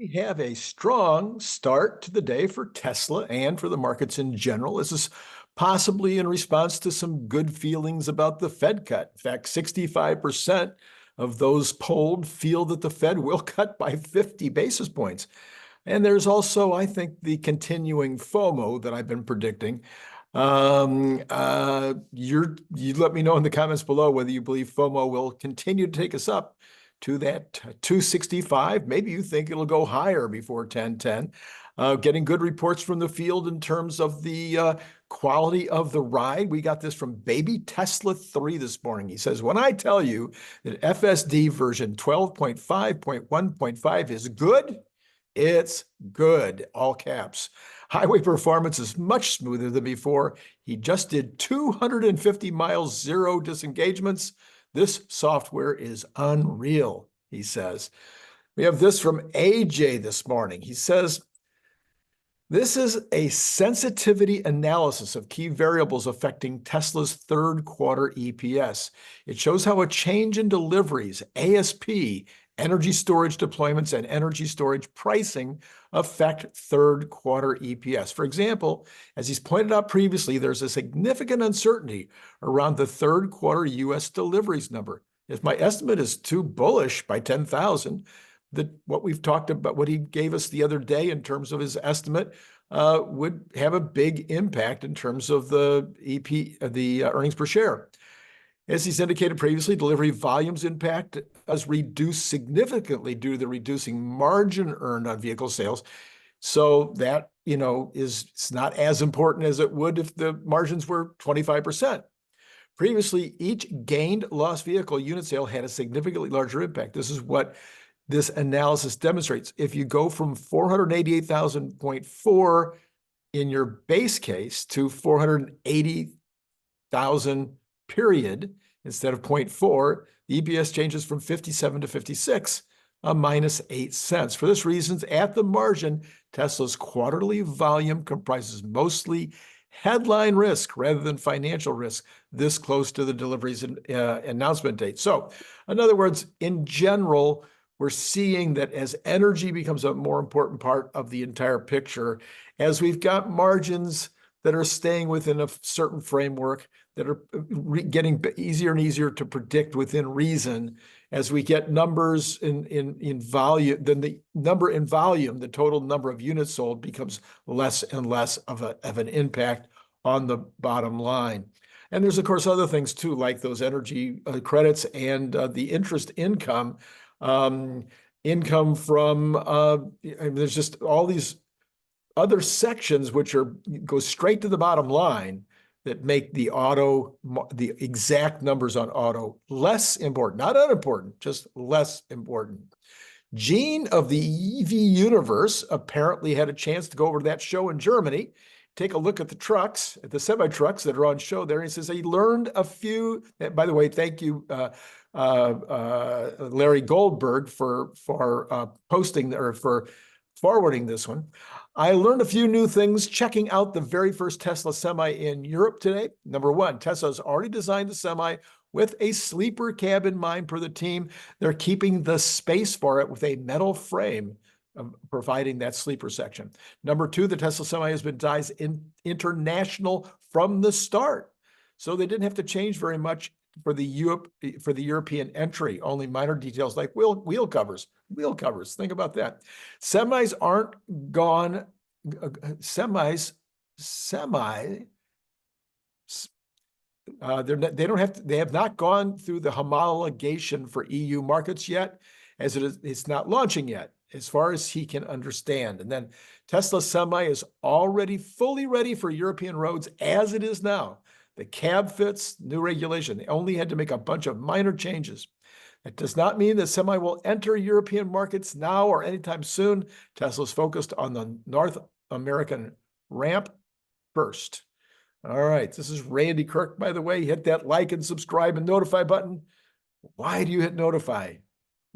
We have a strong start to the day for Tesla and for the markets in general. This is possibly in response to some good feelings about the Fed cut. In fact, 65% of those polled feel that the Fed will cut by 50 basis points. And there's also, I think, the continuing FOMO that I've been predicting. You let me know in the comments below whether you believe FOMO will continue to take us up to that 265. Maybe you think it'll go higher before 1010. Getting good reports from the field in terms of the quality of the ride. We got this from Baby Tesla 3 this morning. He says, when I tell you that FSD version 12.5.1.5 is good, it's good, all caps. Highway performance is much smoother than before. He just did 250 miles, 0 disengagements. This software is unreal, he says. We have this from AJ this morning. He says, this is a sensitivity analysis of key variables affecting Tesla's third quarter EPS. It shows how a change in deliveries, ASP, energy storage deployments, and energy storage pricing affect third quarter EPS. For example, as he's pointed out previously, there's a significant uncertainty around the third quarter U.S. deliveries number. If my estimate is too bullish by 10,000, what we've talked about, what he gave us the other day in terms of his estimate, would have a big impact in terms of the earnings per share. As he's indicated previously, delivery volumes impact has reduced significantly due to the reducing margin earned on vehicle sales. So that, it's not as important as it would if the margins were 25%. Previously, each gained lost vehicle unit sale had a significantly larger impact. This is what this analysis demonstrates. If you go from 488,000.4 in your base case to 480,000 period, instead of 0.4, the EPS changes from 57 to 56, a minus 8 cents. For this reason, at the margin, Tesla's quarterly volume comprises mostly headline risk rather than financial risk this close to the deliveries announcement date. So, in other words, in general, we're seeing that as energy becomes a more important part of the entire picture, as we've got margins that are staying within a certain framework, that are getting easier and easier to predict within reason, as we get numbers in volume, then the number in volume, the total number of units sold, becomes less and less of an impact on the bottom line. And there's, of course, other things too, like those energy credits and the interest income, income from, there's just all these other sections which go straight to the bottom line that make the exact numbers on auto less important, not unimportant, just less important. Gene of the EV universe apparently had a chance to go over to that show in Germany, take a look at the trucks, at the semi-trucks that are on show there. He says he learned a few, by the way, thank you, Larry Goldberg for posting or for forwarding this one. I learned a few new things checking out the very first Tesla Semi in Europe today. Number one, Tesla's already designed the Semi with a sleeper cab in mind per the team. They're keeping the space for it with a metal frame, providing that sleeper section. Number two, the Tesla Semi has been designed international from the start. So they didn't have to change very much for the European entry, only minor details like wheel covers. Think about that. Semis aren't gone. They have not gone through the homologation for EU markets yet, as it's not launching yet, as far as he can understand. And then Tesla Semi is already fully ready for European roads as it is now. The cab fits, new regulation. They only had to make a bunch of minor changes. That does not mean that Semi will enter European markets now or anytime soon. Tesla's focused on the North American ramp first. All right, this is Randy Kirk, by the way. Hit that like and subscribe and notify button. Why do you hit notify?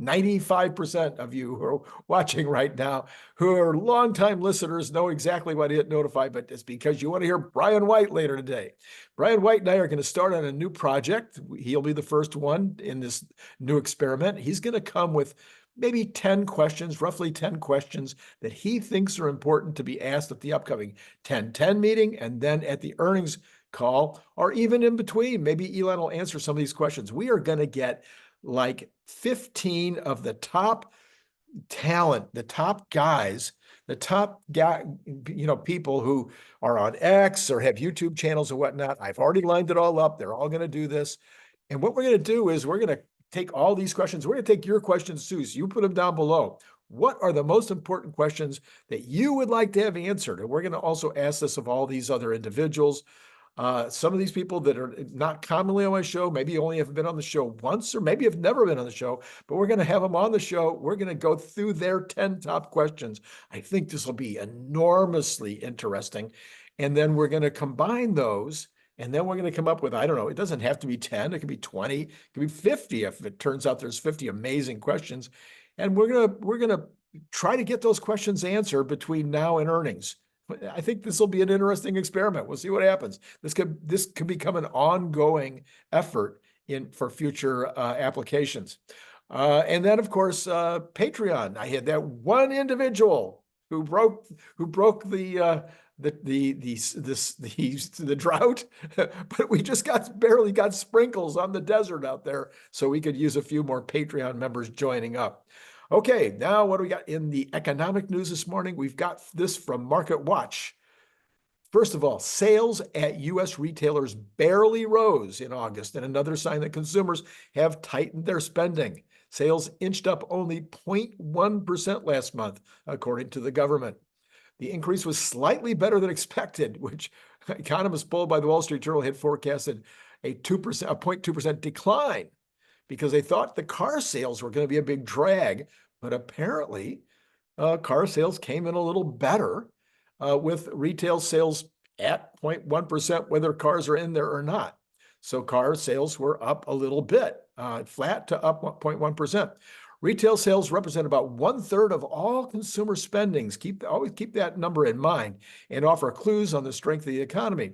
95% of you who are watching right now, who are longtime listeners, know exactly why to hit notify, but it's because you want to hear Brian White later today. Brian White and I are going to start on a new project. He'll be the first one in this new experiment. He's going to come with maybe 10 questions, roughly 10 questions that he thinks are important to be asked at the upcoming 10-10 meeting and then at the earnings call, or even in between. Maybe Elon will answer some of these questions. We are going to get like 15 of the top talent, the top guys, the top guy, people who are on X or have YouTube channels and whatnot. I've already lined it all up. They're all going to do this. And what we're going to do is we're going to take all these questions. We're going to take your questions too. So you put them down below. What are the most important questions that you would like to have answered? And we're going to also ask this of all these other individuals. Some of these people that are not commonly on my show, maybe only have been on the show once, or maybe have never been on the show, but we're going to have them on the show. We're going to go through their 10 top questions. I think this will be enormously interesting. And then we're going to combine those. And then we're going to come up with, I don't know, it doesn't have to be 10, it could be 20, it could be 50 if it turns out there's 50 amazing questions. And we're going to try to get those questions answered between now and earnings. I think this will be an interesting experiment. We'll see what happens. This could become an ongoing effort for future applications. And then, of course, Patreon. I had that one individual who broke the drought, but we just barely got sprinkles on the desert out there, so we could use a few more Patreon members joining up. Okay, now what do we got in the economic news this morning? We've got this from Market Watch. First of all, sales at U.S. retailers barely rose in August, and another sign that consumers have tightened their spending. Sales inched up only 0.1% last month, according to the government. The increase was slightly better than expected, which economists polled by the Wall Street Journal had forecasted a 0.2% decline, because they thought the car sales were going to be a big drag, but apparently car sales came in a little better, with retail sales at 0.1%, whether cars are in there or not. So car sales were up a little bit, flat to up 0.1%. Retail sales represent about 1/3 of all consumer spendings. Always keep that number in mind and offer clues on the strength of the economy.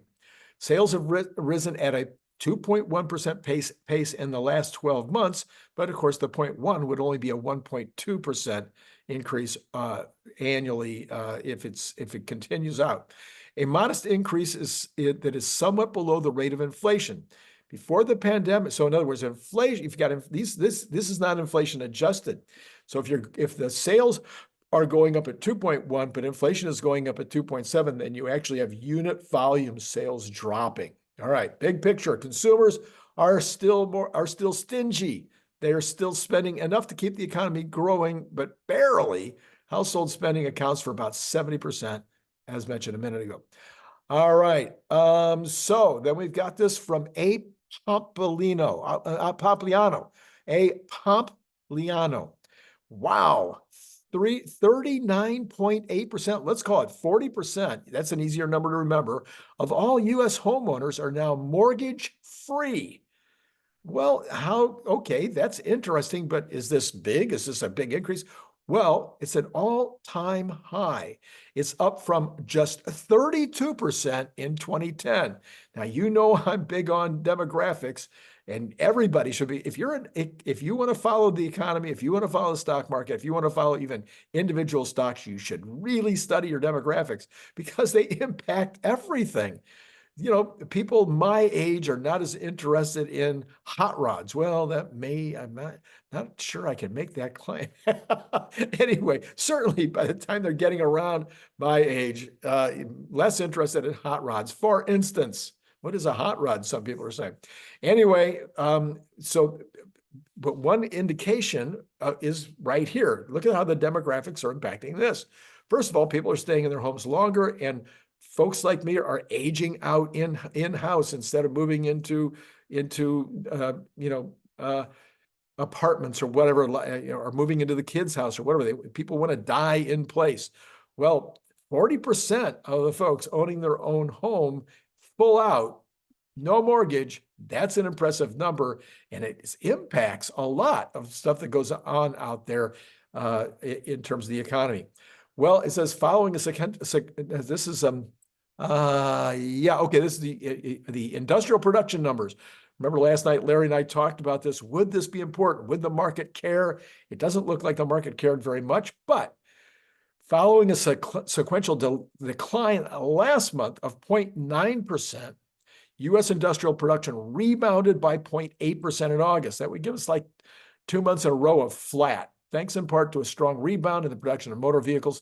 Sales have risen at a 2.1% pace in the last 12 months, but of course the 0.1 would only be a 1.2% increase annually if it continues out. A modest increase that is somewhat below the rate of inflation. Before the pandemic, so in other words, inflation, if you got this is not inflation adjusted. So if the sales are going up at 2.1, but inflation is going up at 2.7, then you actually have unit volume sales dropping. All right, big picture. Consumers are still stingy. They are still spending enough to keep the economy growing, but barely. Household spending accounts for about 70%, as mentioned a minute ago. All right, so then we've got this from A. Pompliano. Wow, 39.8%, let's call it 40%, that's an easier number to remember, of all U.S. homeowners are now mortgage free. Well, okay, that's interesting, but is this big? Is this a big increase? Well, it's an all-time high. It's up from just 32% in 2010. Now, I'm big on demographics, and everybody should be. If you want to follow the economy, if you want to follow the stock market, if you want to follow even individual stocks, you should really study your demographics, because they impact everything. People my age are not as interested in hot rods. Well, I'm not sure I can make that claim. Anyway, certainly by the time they're getting around my age, less interested in hot rods. For instance, what is a hot rod? Some people are saying. Anyway, but one indication is right here. Look at how the demographics are impacting this. First of all, people are staying in their homes longer, and folks like me are aging out in-house instead of moving into apartments or whatever, or moving into the kids' house or whatever. People want to die in place. Well, 40% of the folks owning their own home full out, no mortgage, that's an impressive number, and it impacts a lot of stuff that goes on out there in terms of the economy. Well, it says following this is the industrial production numbers Remember last night, Larry and I talked about this. Would this be important? Would the market care? It doesn't look like the market cared very much, but following a sequential decline last month of 0.9%, U.S. industrial production rebounded by 0.8% in August. That would give us like 2 months in a row of flat, thanks in part to a strong rebound in the production of motor vehicles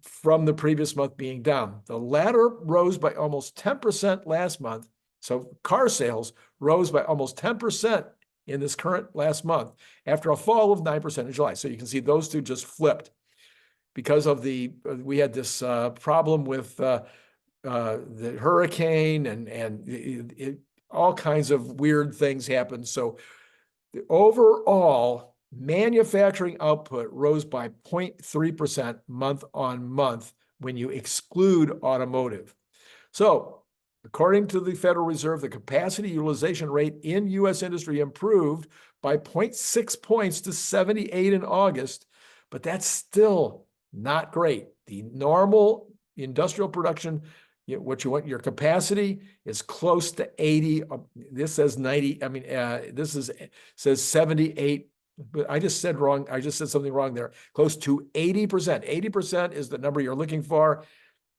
from the previous month being down. The latter rose by almost 10% last month. So car sales rose by almost 10% in this current last month after a fall of 9% in July. So you can see those two just flipped because of we had this problem with the hurricane and all kinds of weird things happened. So the overall manufacturing output rose by 0.3% month on month when you exclude automotive. So according to the Federal Reserve, the capacity utilization rate in U.S. industry improved by 0.6 points to 78 in August, but that's still not great. The normal industrial production, what you want, your capacity is close to 80. This says 90. I mean, says 78. But I just said wrong. I just said something wrong there. Close to 80%. 80% is the number you're looking for.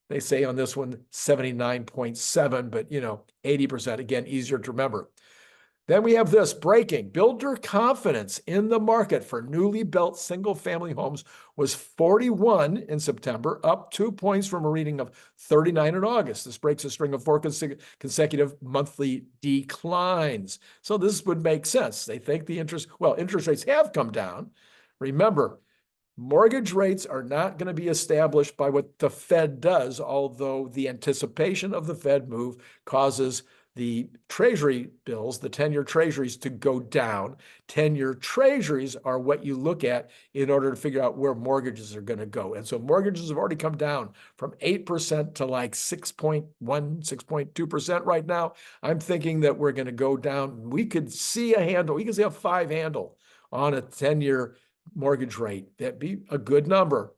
They say on this one 79.7, but 80%, again, easier to remember. Then we have this breaking. Builder confidence in the market for newly built single-family homes was 41 in September, up 2 points from a reading of 39 in August. This breaks a string of 4 consecutive monthly declines. So this would make sense. They think interest rates have come down. Remember, mortgage rates are not going to be established by what the Fed does, although the anticipation of the Fed move causes the treasury bills, the 10-year treasuries, to go down. 10-year treasuries are what you look at in order to figure out where mortgages are going to go. And so mortgages have already come down from 8% to like 6.1, 6.2% right now. I'm thinking that we're going to go down. We could see a handle. We could see a 5 handle on a 10-year mortgage rate. That'd be a good number.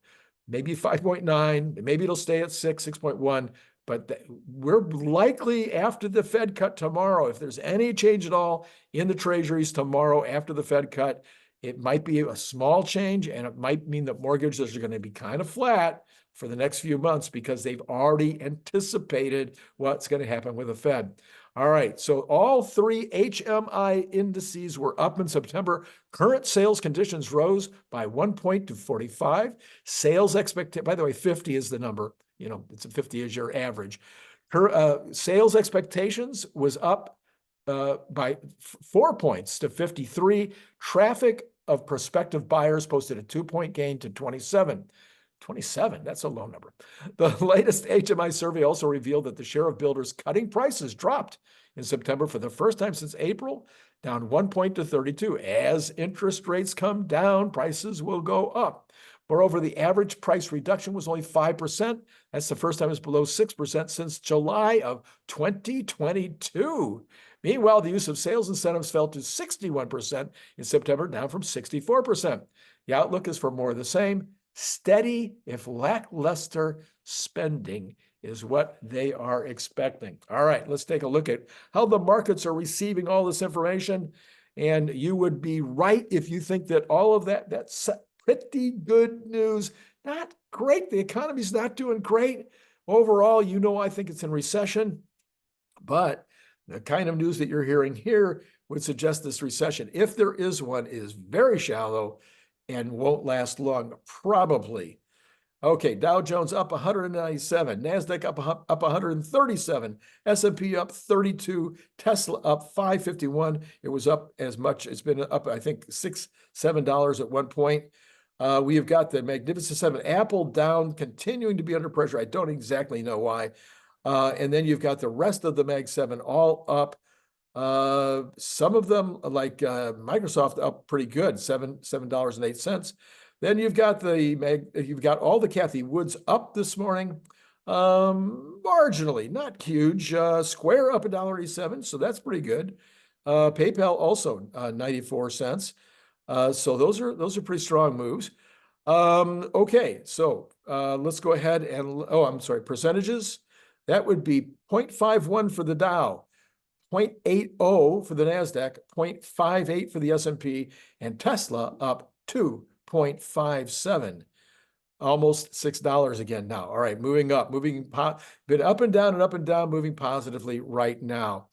Maybe 5.9. Maybe it'll stay at 6, 6.1. But we're likely, after the Fed cut tomorrow, if there's any change at all in the treasuries tomorrow after the Fed cut, it might be a small change, and it might mean that mortgages are going to be kind of flat for the next few months because they've already anticipated what's going to happen with the Fed. All right, so all 3 HMI indices were up in September. Current sales conditions rose by 1 point to 45. Sales expectation, by the way, 50 is the number. It's a 50 is your average. Sales expectations was up by 4 points to 53. Traffic of prospective buyers posted a 2-point gain to 27. 27, that's a low number. The latest HMI survey also revealed that the share of builders cutting prices dropped in September for the first time since April, down 1 point to 32. As interest rates come down, prices will go up. Moreover, the average price reduction was only 5%. That's the first time it's below 6% since July of 2022. Meanwhile, the use of sales incentives fell to 61% in September, down from 64%. The outlook is for more of the same. Steady, if lackluster, spending is what they are expecting. All right, let's take a look at how the markets are receiving all this information. And you would be right if you think that all of that's pretty good news. Not great. The economy's not doing great. Overall, I think it's in recession. But the kind of news that you're hearing here would suggest this recession, if there is one, is very shallow and won't last long, probably. Okay, Dow Jones up 197, NASDAQ up 137, S&P up 32, Tesla up 551. It was up as much. It's been up, I think, $7 at one point. We have got the Magnificent Seven. Apple down, continuing to be under pressure. I don't exactly know why. And then you've got the rest of the Mag 7 all up. Some of them, like Microsoft, up pretty good, $7.08. Then you've got all the Cathie Woods up this morning, marginally, not huge. Square up $1.87, so that's pretty good. PayPal also 94 cents. So those are pretty strong moves. Okay, so let's go ahead and, I'm sorry, percentages. That would be 0.51 for the Dow, 0.80 for the NASDAQ, 0.58 for the S&P, and Tesla up 2.57. Almost $6 again now. All right, moving up, been up and down, moving positively right now.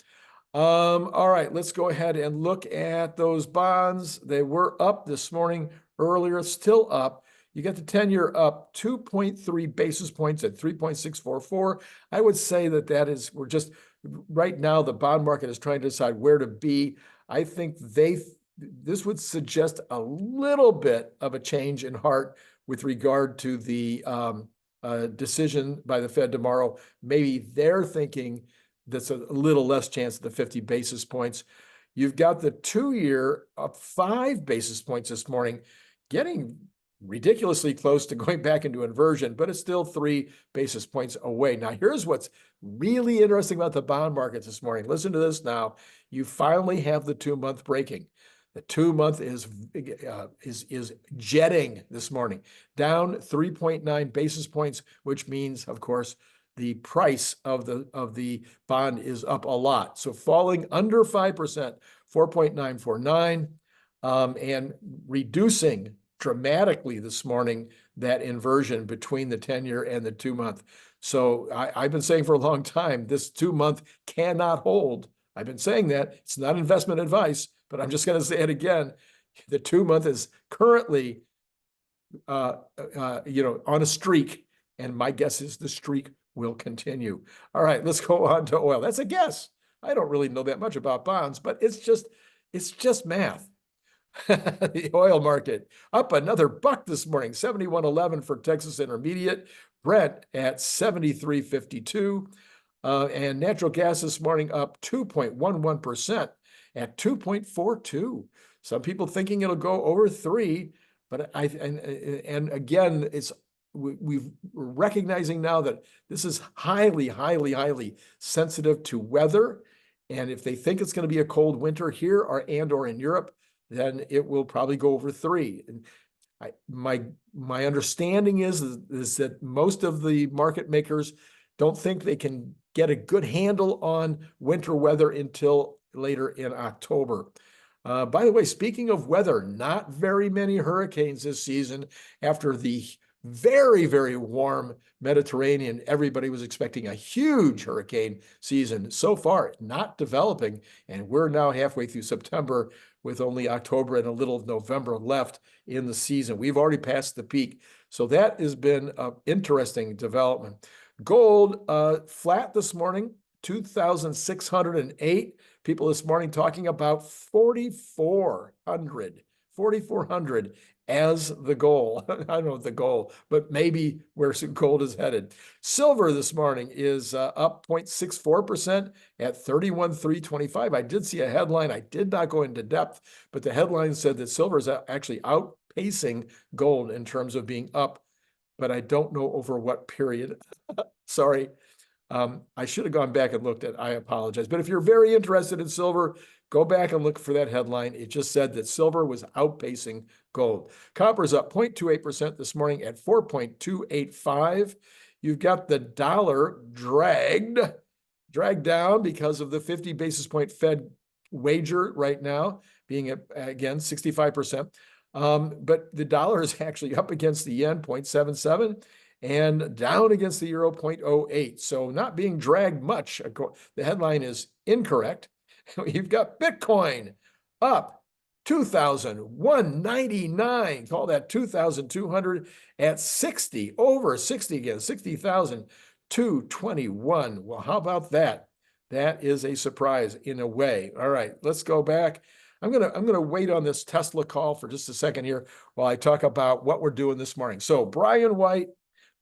All right, let's go ahead and look at those bonds. They were up this morning earlier, still up. You got the 10-year up 2.3 basis points at 3.644. I would say that we're just, right now, the bond market is trying to decide where to be. I think this would suggest a little bit of a change in heart with regard to the decision by the Fed tomorrow. Maybe they're thinking that's a little less chance of the 50 basis points. You've got the 2-year up 5 basis points this morning, getting ridiculously close to going back into inversion, but it's still 3 basis points away. Now, here's what's really interesting about the bond market this morning. Listen to this now. You finally have the 2-month breaking. The 2-month is jetting this morning, down 3.9 basis points, which means, of course, the price of the bond is up a lot. So falling under 5%, 4.949, and reducing dramatically this morning that inversion between the 10-year and the 2-month. So I've been saying for a long time, this 2-month cannot hold. I've been saying that. It's not investment advice, but I'm just going to say it again. The 2-month is currently, on a streak, and my guess is the streak will continue. All right, let's go on to oil. That's a guess. I don't really know that much about bonds, but it's just math. The oil market up another buck this morning, 71.11 for Texas Intermediate, Brent at 73.52, and natural gas this morning up 2.11% at 2.42. Some people thinking it'll go over 3, but and again, we're recognizing now that this is highly sensitive to weather, and if they think it's going to be a cold winter here or in Europe, then it will probably go over 3. And my understanding is that most of the market makers don't think they can get a good handle on winter weather until later in October. By the way, speaking of weather, not very many hurricanes this season after the very warm Mediterranean. Everybody was expecting a huge hurricane season. So far, not developing, and we're now halfway through September with only October and a little of November left in the season. We've already passed the peak. So that has been an interesting development. Gold flat this morning, 2,608. People this morning talking about 4,400 as the goal. I don't know what the goal, but maybe where gold is headed. Silver this morning is up 0.64% at 31,325. I did see a headline. I did not go into depth, but the headline said that silver is actually outpacing gold in terms of being up, but I don't know over what period. Sorry. I should have gone back and looked at, I apologize. But if you're very interested in silver, go back and look for that headline. It just said that silver was outpacing gold. Copper's up 0.28% this morning at 4.285. You've got the dollar dragged down because of the 50 basis point Fed wager right now, being at, again, 65%. But the dollar is actually up against the yen, 0.77. And down against the euro, 0.08. So not being dragged much. The headline is incorrect. You've got Bitcoin up 2,199. Call that 2,200 at 60, over 60 again, 60,221. Well, how about that? That is a surprise in a way. All right, let's go back. I'm gonna wait on this Tesla call for just a second here while I talk about what we're doing this morning. So Brian White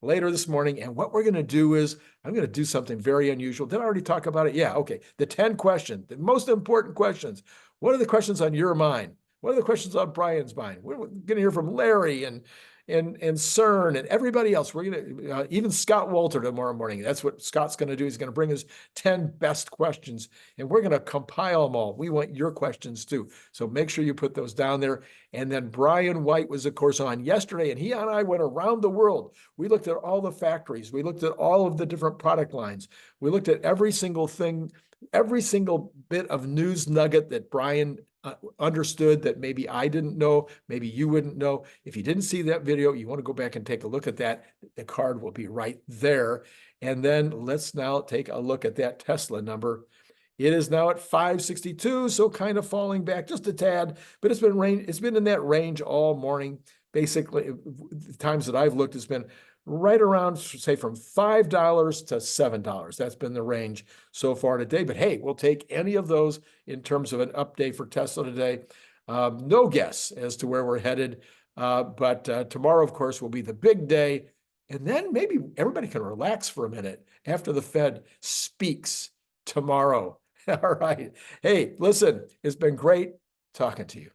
later this morning, and what we're going to do is I'm going to do something very unusual. Did I already talk about it? Yeah, okay. The 10 questions, the most important questions. What are the questions on your mind? What are the questions on Brian's mind? We're going to hear from Larry and and CERN and everybody else. We're going to, even Scott Walter tomorrow morning. That's what Scott's going to do. He's going to bring his 10 best questions, and we're going to compile them all. We want your questions too. So make sure you put those down there. And then Brian White was, of course, on yesterday, and he and I went around the world. We looked at all the factories. We looked at all of the different product lines. We looked at every single thing, every single bit of news nugget that Brian understood that maybe I didn't know, maybe you wouldn't know. If you didn't see that video, you want to go back and take a look at that. The card will be right there. And then let's now take a look at that Tesla number. It is now at 562, so kind of falling back just a tad, but it's been in that range all morning. Basically, the times that I've looked, it's been right around, say, from $5 to $7. That's been the range so far today. But hey, we'll take any of those in terms of an update for Tesla today. No guess as to where we're headed. But tomorrow, of course, will be the big day. And then maybe everybody can relax for a minute after the Fed speaks tomorrow. All right. Hey, listen, it's been great talking to you.